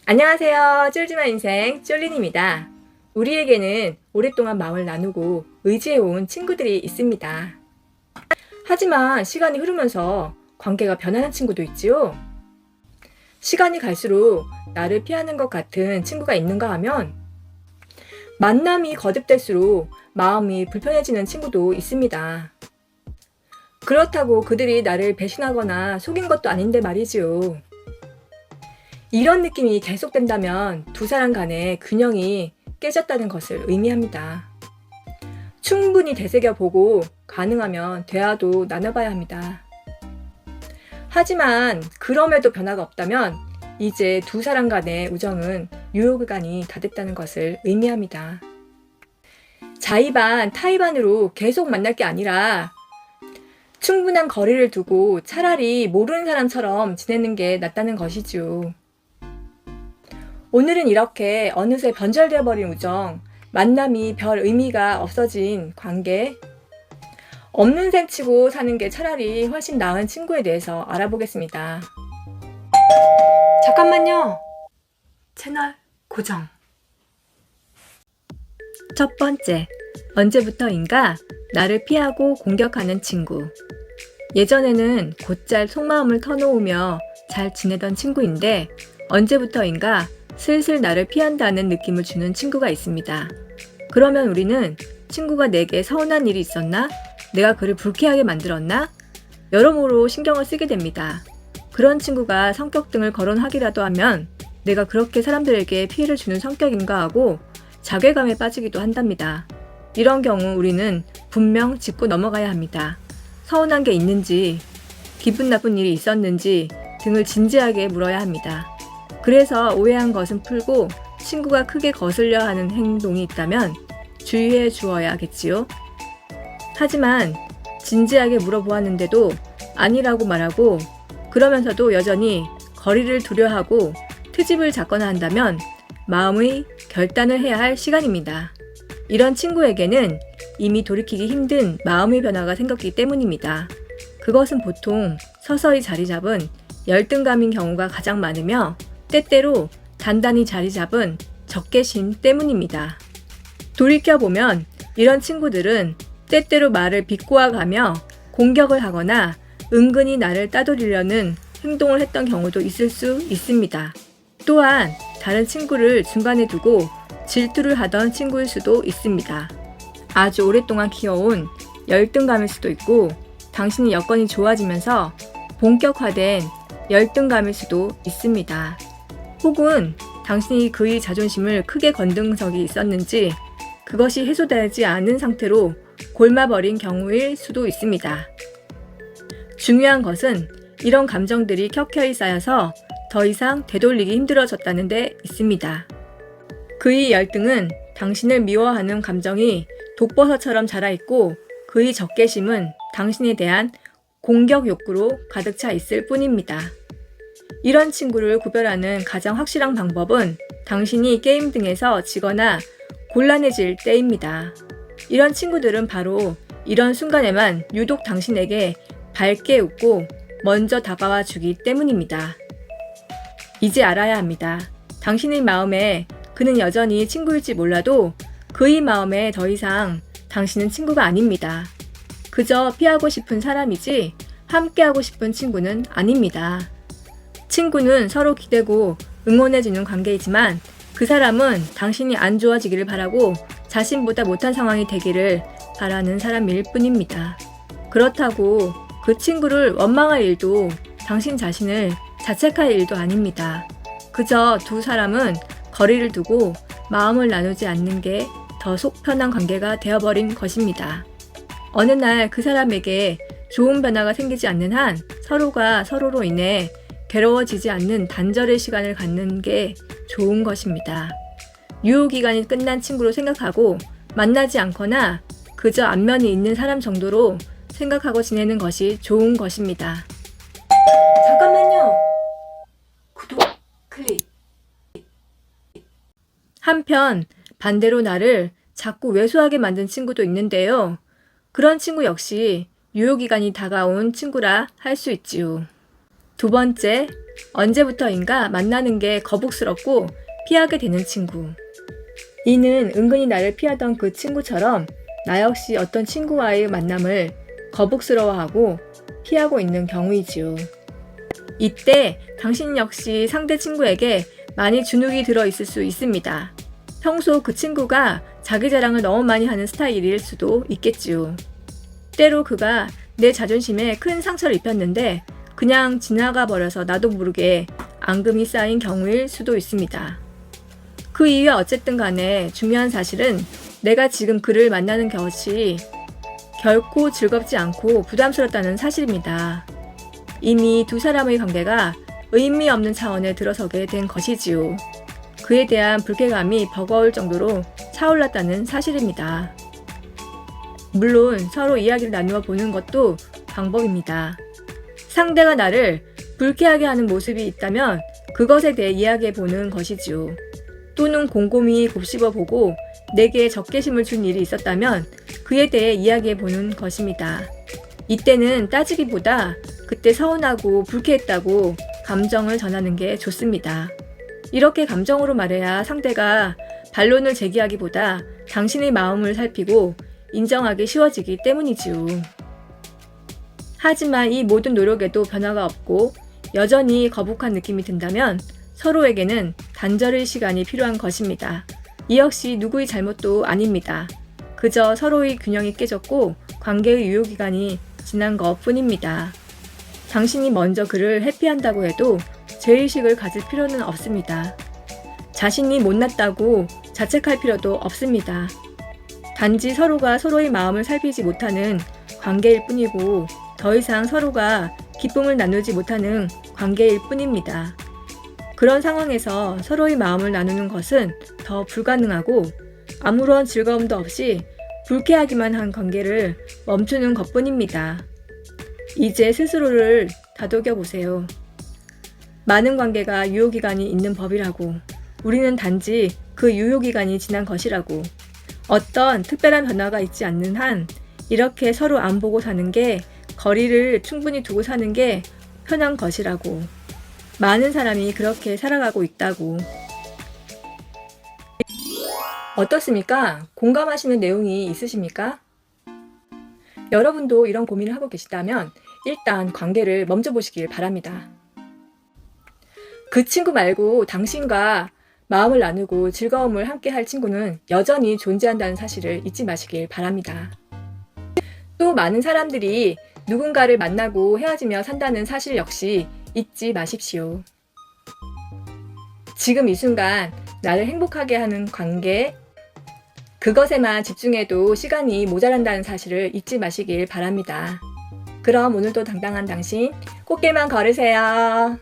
안녕하세요. 쫄지마 인생 쫄린입니다. 우리에게는 오랫동안 마음을 나누고 의지해온 친구들이 있습니다. 하지만 시간이 흐르면서 관계가 변하는 친구도 있지요. 시간이 갈수록 나를 피하는 것 같은 친구가 있는가 하면 만남이 거듭될수록 마음이 불편해지는 친구도 있습니다. 그렇다고 그들이 나를 배신하거나 속인 것도 아닌데 말이지요. 이런 느낌이 계속된다면 두 사람 간의 균형이 깨졌다는 것을 의미합니다. 충분히 되새겨보고 가능하면 대화도 나눠봐야 합니다. 하지만 그럼에도 변화가 없다면 이제 두 사람 간의 우정은 유효기간이 다 됐다는 것을 의미합니다. 자의반, 타의반으로 계속 만날 게 아니라 충분한 거리를 두고 차라리 모르는 사람처럼 지내는 게 낫다는 것이죠. 오늘은 이렇게 어느새 변절되어 버린 우정, 만남이 별 의미가 없어진 관계, 없는 셈 치고 사는 게 차라리 훨씬 나은 친구에 대해서 알아보겠습니다. 잠깐만요. 채널 고정. 첫 번째, 언제부터인가 나를 피하고 공격하는 친구. 예전에는 곧잘 속마음을 터놓으며 잘 지내던 친구인데 언제부터인가 슬슬 나를 피한다는 느낌을 주는 친구가 있습니다. 그러면 우리는 친구가 내게 서운한 일이 있었나? 내가 그를 불쾌하게 만들었나? 여러모로 신경을 쓰게 됩니다. 그런 친구가 성격 등을 거론하기라도 하면 내가 그렇게 사람들에게 피해를 주는 성격인가 하고 자괴감에 빠지기도 한답니다. 이런 경우 우리는 분명 짚고 넘어가야 합니다. 서운한 게 있는지, 기분 나쁜 일이 있었는지 등을 진지하게 물어야 합니다. 그래서 오해한 것은 풀고 친구가 크게 거슬려 하는 행동이 있다면 주의해 주어야겠지요. 하지만 진지하게 물어보았는데도 아니라고 말하고 그러면서도 여전히 거리를 두려 하고 트집을 잡거나 한다면 마음의 결단을 해야 할 시간입니다. 이런 친구에게는 이미 돌이키기 힘든 마음의 변화가 생겼기 때문입니다. 그것은 보통 서서히 자리 잡은 열등감인 경우가 가장 많으며 때때로 단단히 자리 잡은 적개심 때문입니다. 돌이켜보면 이런 친구들은 때때로 말을 비꼬아가며 공격을 하거나 은근히 나를 따돌리려는 행동을 했던 경우도 있을 수 있습니다. 또한 다른 친구를 중간에 두고 질투를 하던 친구일 수도 있습니다. 아주 오랫동안 키워온 열등감일 수도 있고 당신의 여건이 좋아지면서 본격화된 열등감일 수도 있습니다. 혹은 당신이 그의 자존심을 크게 건든 적이 있었는지 그것이 해소되지 않은 상태로 골마버린 경우일 수도 있습니다. 중요한 것은 이런 감정들이 켜켜이 쌓여서 더 이상 되돌리기 힘들어졌다는 데 있습니다. 그의 열등은 당신을 미워하는 감정이 독버섯처럼 자라있고 그의 적개심은 당신에 대한 공격 욕구로 가득 차 있을 뿐입니다. 이런 친구를 구별하는 가장 확실한 방법은 당신이 게임 등에서 지거나 곤란해질 때입니다. 이런 친구들은 바로 이런 순간에만 유독 당신에게 밝게 웃고 먼저 다가와 주기 때문입니다. 이제 알아야 합니다. 당신의 마음에 그는 여전히 친구일지 몰라도 그의 마음에 더 이상 당신은 친구가 아닙니다. 그저 피하고 싶은 사람이지 함께하고 싶은 친구는 아닙니다. 친구는 서로 기대고 응원해주는 관계이지만 그 사람은 당신이 안 좋아지기를 바라고 자신보다 못한 상황이 되기를 바라는 사람일 뿐입니다. 그렇다고 그 친구를 원망할 일도 당신 자신을 자책할 일도 아닙니다. 그저 두 사람은 거리를 두고 마음을 나누지 않는 게 더 속 편한 관계가 되어버린 것입니다. 어느 날 그 사람에게 좋은 변화가 생기지 않는 한 서로가 서로로 인해 괴로워지지 않는 단절의 시간을 갖는 게 좋은 것입니다. 유효기간이 끝난 친구로 생각하고 만나지 않거나 그저 안면이 있는 사람 정도로 생각하고 지내는 것이 좋은 것입니다. 잠깐만요. 구독, 클릭. 한편 반대로 나를 자꾸 왜소하게 만든 친구도 있는데요. 그런 친구 역시 유효기간이 다가온 친구라 할 수 있지요. 두 번째, 언제부터인가 만나는 게 거북스럽고 피하게 되는 친구. 이는 은근히 나를 피하던 그 친구처럼 나 역시 어떤 친구와의 만남을 거북스러워하고 피하고 있는 경우이지요. 이때 당신 역시 상대 친구에게 많이 주눅이 들어 있을 수 있습니다. 평소 그 친구가 자기 자랑을 너무 많이 하는 스타일일 수도 있겠지요. 때로 그가 내 자존심에 큰 상처를 입혔는데 그냥 지나가 버려서 나도 모르게 앙금이 쌓인 경우일 수도 있습니다. 그 이유야 어쨌든 간에 중요한 사실은 내가 지금 그를 만나는 것이 결코 즐겁지 않고 부담스럽다는 사실입니다. 이미 두 사람의 관계가 의미 없는 차원에 들어서게 된 것이지요. 그에 대한 불쾌감이 버거울 정도로 차올랐다는 사실입니다. 물론 서로 이야기를 나누어 보는 것도 방법입니다. 상대가 나를 불쾌하게 하는 모습이 있다면 그것에 대해 이야기해 보는 것이지요. 또는 곰곰이 곱씹어 보고 내게 적개심을 준 일이 있었다면 그에 대해 이야기해 보는 것입니다. 이때는 따지기보다 그때 서운하고 불쾌했다고 감정을 전하는 게 좋습니다. 이렇게 감정으로 말해야 상대가 반론을 제기하기보다 당신의 마음을 살피고 인정하기 쉬워지기 때문이지요. 하지만 이 모든 노력에도 변화가 없고 여전히 거북한 느낌이 든다면 서로에게는 단절의 시간이 필요한 것입니다. 이 역시 누구의 잘못도 아닙니다. 그저 서로의 균형이 깨졌고 관계의 유효기간이 지난 것 뿐입니다. 당신이 먼저 그를 회피한다고 해도 죄의식을 가질 필요는 없습니다. 자신이 못났다고 자책할 필요도 없습니다. 단지 서로가 서로의 마음을 살피지 못하는 관계일 뿐이고 더 이상 서로가 기쁨을 나누지 못하는 관계일 뿐입니다. 그런 상황에서 서로의 마음을 나누는 것은 더 불가능하고 아무런 즐거움도 없이 불쾌하기만 한 관계를 멈추는 것뿐입니다. 이제 스스로를 다독여 보세요. 많은 관계가 유효기간이 있는 법이라고, 우리는 단지 그 유효기간이 지난 것이라고, 어떤 특별한 변화가 있지 않는 한 이렇게 서로 안 보고 사는 게, 거리를 충분히 두고 사는 게 편한 것이라고, 많은 사람이 그렇게 살아가고 있다고. 어떻습니까? 공감하시는 내용이 있으십니까? 여러분도 이런 고민을 하고 계시다면 일단 관계를 멈춰보시길 바랍니다. 그 친구 말고 당신과 마음을 나누고 즐거움을 함께 할 친구는 여전히 존재한다는 사실을 잊지 마시길 바랍니다. 또 많은 사람들이 누군가를 만나고 헤어지며 산다는 사실 역시 잊지 마십시오. 지금 이 순간 나를 행복하게 하는 관계, 그것에만 집중해도 시간이 모자란다는 사실을 잊지 마시길 바랍니다. 그럼 오늘도 당당한 당신, 꽃길만 걸으세요.